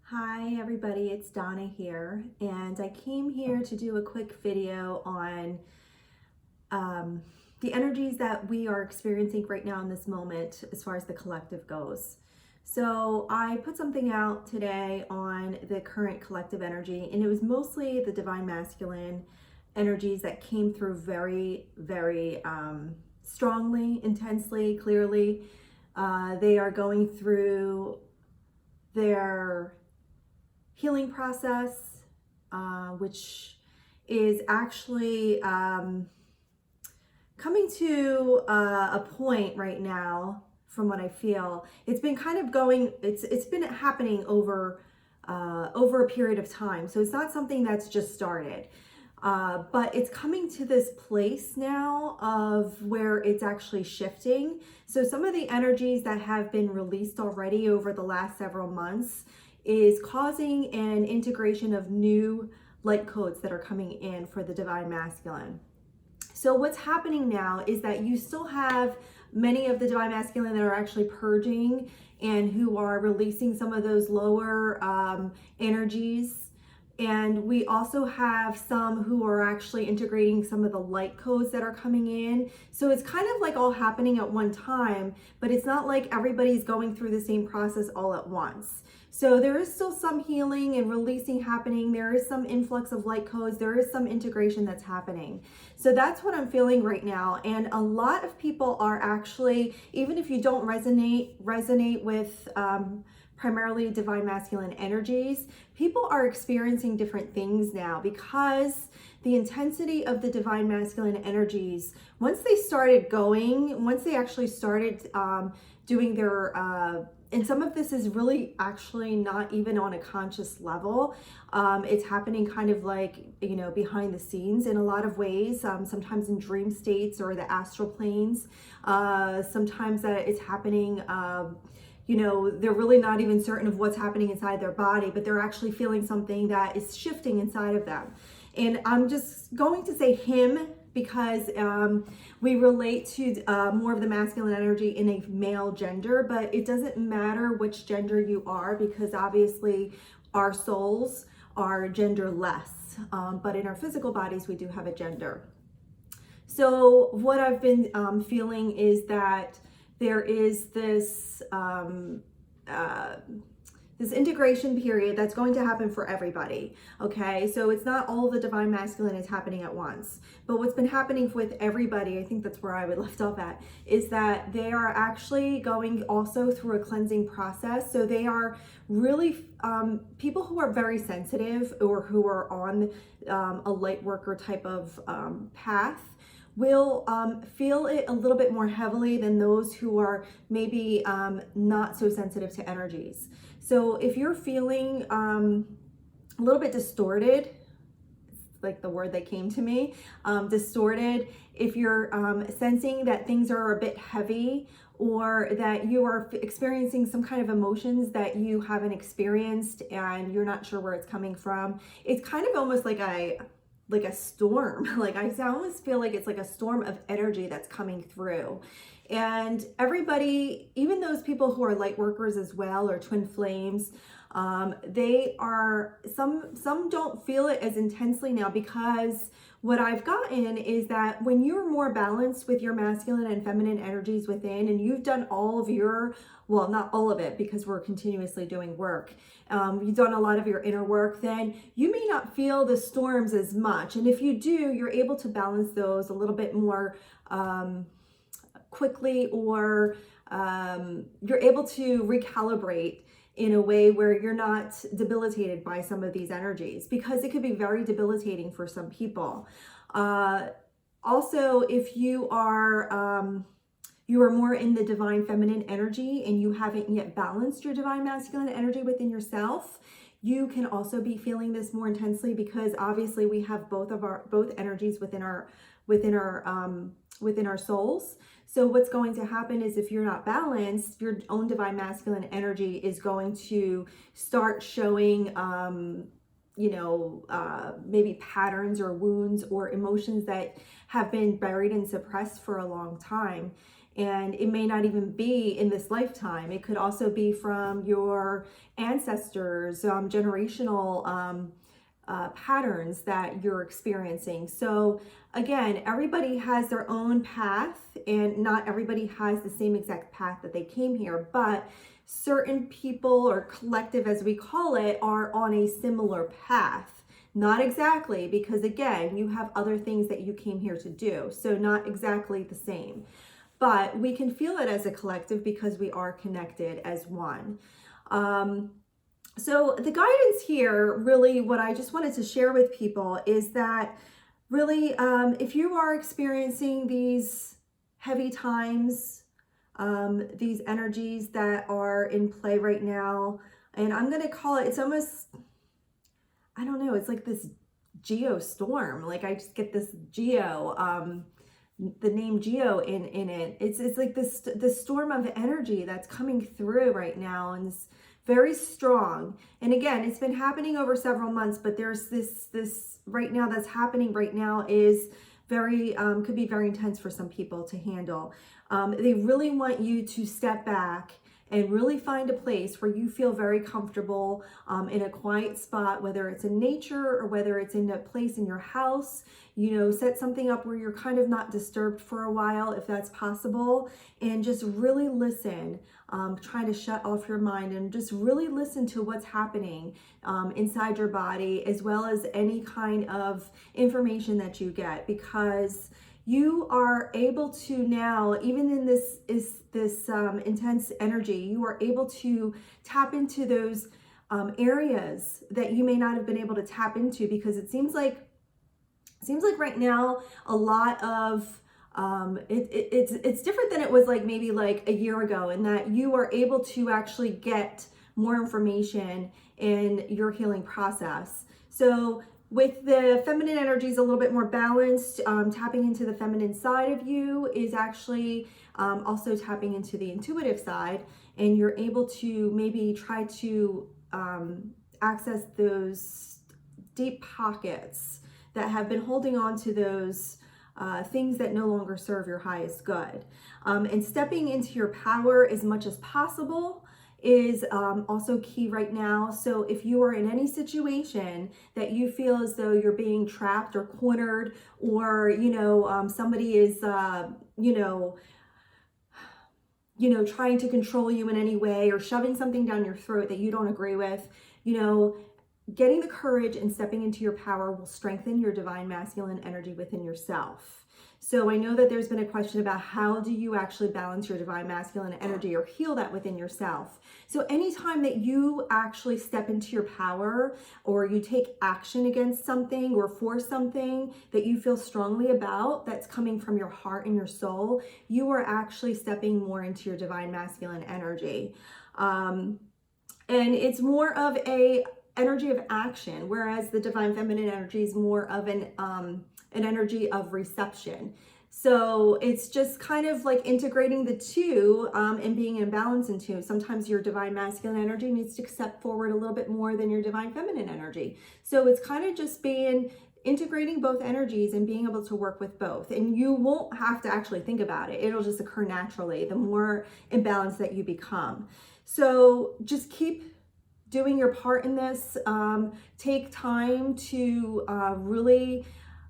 Hi everybody, it's Donna here, and I came here to do a quick video on um, the energies that we are experiencing right now in this moment as far as the collective goes. So I put something out today on the current collective energy, and it was mostly the divine masculine energies that came through very strongly, intensely, clearly. They are going through their healing process, which is actually coming to a point right now. From what I feel, it's been kind of going. It's been happening over a period of time. So it's not something that's just started. But it's coming to this place now of where it's actually shifting. So some of the energies that have been released already over the last several months is causing an integration of new light codes that are coming in for the divine masculine. So what's happening now is that you still have many of the divine masculine that are actually purging and who are releasing some of those lower energies. And we also have some who are actually integrating some of the light codes that are coming in. So it's kind of like all happening at one time, but it's not like everybody's going through the same process all at once. So there is still some healing and releasing happening. There is some influx of light codes. There is some integration that's happening. So that's what I'm feeling right now. And a lot of people are actually, even if you don't resonate with primarily divine masculine energies, people are experiencing different things now because the intensity of the divine masculine energies, once they actually started doing their and some of this is really actually not even on a conscious level. It's happening kind of like, behind the scenes in a lot of ways, sometimes in dream states or the astral planes. Sometimes it's happening, they're really not even certain of what's happening inside their body, but they're actually feeling something that is shifting inside of them. And I'm just going to say him because we relate to more of the masculine energy in a male gender, but it doesn't matter which gender you are because obviously our souls are genderless, but in our physical bodies we do have a gender. So what I've been feeling is that there is this this integration period that's going to happen for everybody. Okay, so it's not all the divine masculine is happening at once, but what's been happening with everybody, I think that's where I would left off at, is that they are actually going also through a cleansing process. So they are really people who are very sensitive or who are on a light worker type of path will feel it a little bit more heavily than those who are maybe not so sensitive to energies. So if you're feeling a little bit distorted, like the word that came to me, distorted, if you're sensing that things are a bit heavy or that you are experiencing some kind of emotions that you haven't experienced and you're not sure where it's coming from, it's kind of almost like a storm. Like I almost feel like it's like a storm of energy that's coming through. And everybody, even those people who are light workers as well or twin flames, they are, some don't feel it as intensely now because what I've gotten is that when you're more balanced with your masculine and feminine energies within, and you've done all of your, well, not all of it because we're continuously doing work, you've done a lot of your inner work, then you may not feel the storms as much. And if you do, you're able to balance those a little bit more quickly, or you're able to recalibrate in a way where you're not debilitated by some of these energies, because it could be very debilitating for some people. Also, if you are more in the divine feminine energy and you haven't yet balanced your divine masculine energy within yourself, you can also be feeling this more intensely because obviously we have both energies within our souls. So what's going to happen is if you're not balanced, your own divine masculine energy is going to start showing maybe patterns or wounds or emotions that have been buried and suppressed for a long time. And it may not even be in this lifetime. It could also be from your ancestors, generational patterns that you're experiencing. So again, everybody has their own path, and not everybody has the same exact path that they came here, but certain people, or collective as we call it, are on a similar path. Not exactly, because again, you have other things that you came here to do. So not exactly the same. But we can feel it as a collective because we are connected as one. So the guidance here, really what I just wanted to share with people is that really, if you are experiencing these heavy times, these energies that are in play right now, and I'm going to call it, it's almost, I don't know, it's like this geostorm. Like I just get this the name Geo in it. It's like this storm of energy that's coming through right now, and it's very strong. And again, it's been happening over several months, but there's this right now that's happening right now is very could be very intense for some people to handle. They really want you to step back and really find a place where you feel very comfortable, in a quiet spot, whether it's in nature or whether it's in a place in your house. You know, set something up where you're kind of not disturbed for a while, if that's possible, and just really listen, trying to shut off your mind and just really listen to what's happening inside your body, as well as any kind of information that you get, because you are able to now, even in this intense energy, you are able to tap into those areas that you may not have been able to tap into, because it seems like right now a lot of it's different than it was like maybe like a year ago, in that you are able to actually get more information in your healing process. So with the feminine energies a little bit more balanced, tapping into the feminine side of you is actually also tapping into the intuitive side, and you're able to maybe try to access those deep pockets that have been holding on to those things that no longer serve your highest good. And stepping into your power as much as possible is also key right now. So if you are in any situation that you feel as though you're being trapped or cornered, or somebody is trying to control you in any way, or shoving something down your throat that you don't agree with, getting the courage and stepping into your power will strengthen your divine masculine energy within yourself. So I know that there's been a question about how do you actually balance your divine masculine energy or heal that within yourself. So anytime that you actually step into your power, or you take action against something or for something that you feel strongly about, that's coming from your heart and your soul, you are actually stepping more into your divine masculine energy. And it's more of a energy of action, whereas the divine feminine energy is more of an energy of reception. So it's just kind of like integrating the two, and being in balance in two. Sometimes your divine masculine energy needs to step forward a little bit more than your divine feminine energy. So it's kind of just integrating both energies and being able to work with both. And you won't have to actually think about it. It'll just occur naturally the more in balance that you become. So just keep doing your part in this. Take time to really,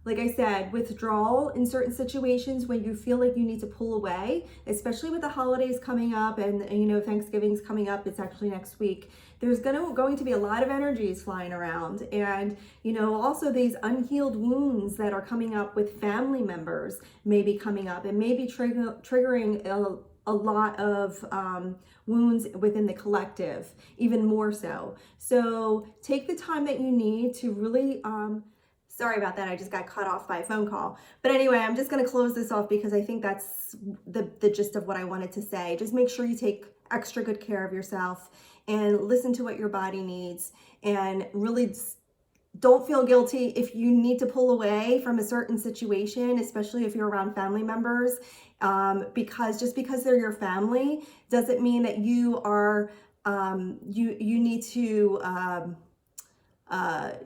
like I said, withdrawal in certain situations when you feel like you need to pull away, especially with the holidays coming up, and Thanksgiving's coming up. It's actually next week. There's going to be a lot of energies flying around, and also these unhealed wounds that are coming up with family members may be coming up, and maybe triggering a lot of wounds within the collective, even more so. So take the time that you need to really, sorry about that, I just got cut off by a phone call. But anyway, I'm just gonna close this off because I think that's the gist of what I wanted to say. Just make sure you take extra good care of yourself and listen to what your body needs, and really don't feel guilty if you need to pull away from a certain situation, especially if you're around family members, because just because they're your family doesn't mean that you are, you need to,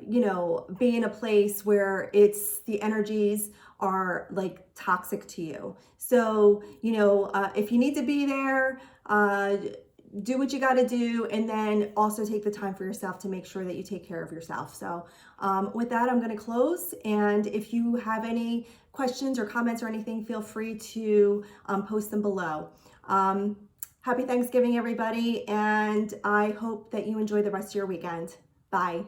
you know, be in a place where the energies are like toxic to you. So, you know, if you need to be there, do what you got to do, and then also take the time for yourself to make sure that you take care of yourself. So with that, I'm going to close. And if you have any questions or comments or anything, feel free to post them below. Happy Thanksgiving, everybody. And I hope that you enjoy the rest of your weekend. Bye.